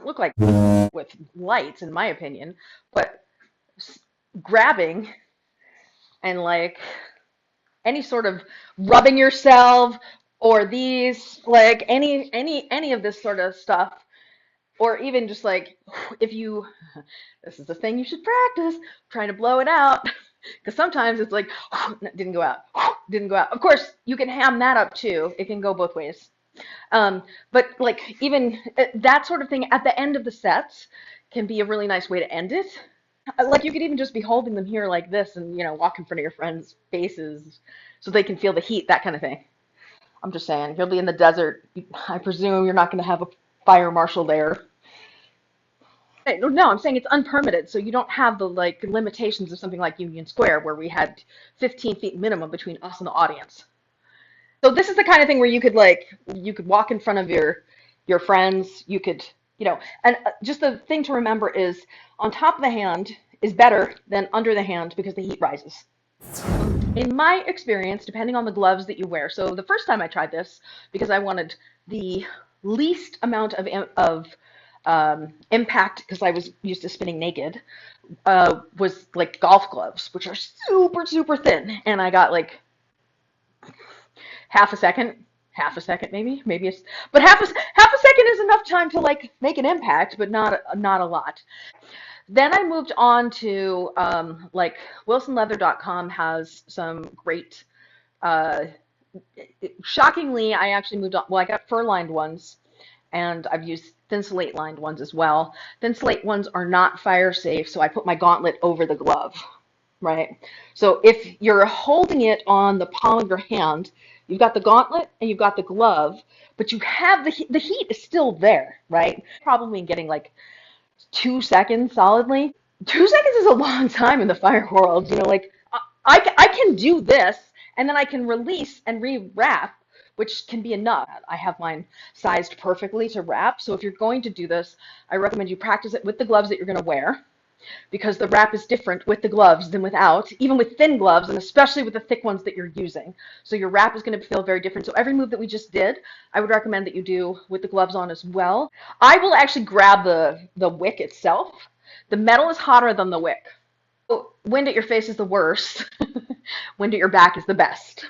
look like with lights, in my opinion, but grabbing and like any sort of rubbing yourself or these like any of this sort of stuff, or even just like if you, this is the thing you should practice, trying to blow it out, because sometimes it's like didn't go out, didn't go out. Of course you can ham that up too, it can go both ways. But like even that sort of thing at the end of the sets can be a really nice way to end it. Like you could even just be holding them here like this and, you know, walk in front of your friends' faces so they can feel the heat, that kind of thing. I'm just saying, you'll be in the desert. I presume you're not going to have a fire marshal there. No, I'm saying it's unpermitted, so you don't have the like limitations of something like Union Square where we had 15 feet minimum between us and the audience. So this is the kind of thing where you could walk in front of your friends, you could, you know, and just the thing to remember is on top of the hand is better than under the hand because the heat rises. In my experience, depending on the gloves that you wear, so the first time I tried this, because I wanted the least amount of impact, because I was used to spinning naked, was like golf gloves, which are super, super thin. And I got like half a second maybe it's, but half a second is enough time to like make an impact, but not a lot. Then I moved on to like WilsonLeather.com has some great, uh, shockingly, I actually moved on, well, I got fur-lined ones, and I've used thin slate lined ones as well. Thin slate ones are not fire safe, so I put my gauntlet over the glove, right? So if you're holding it on the palm of your hand, you've got the gauntlet and you've got the glove, but you have the heat is still there, right? Probably getting like 2 seconds solidly. 2 seconds is a long time in the fire world. You know, like I can do this and then I can release and re-wrap, which can be enough. I have mine sized perfectly to wrap. So if you're going to do this, I recommend you practice it with the gloves that you're going to wear, because the wrap is different with the gloves than without, even with thin gloves, and especially with the thick ones that you're using. So your wrap is going to feel very different. So every move that we just did, I would recommend that you do with the gloves on as well. I will actually grab the wick itself. The metal is hotter than the wick. So wind at your face is the worst. Wind at your back is the best.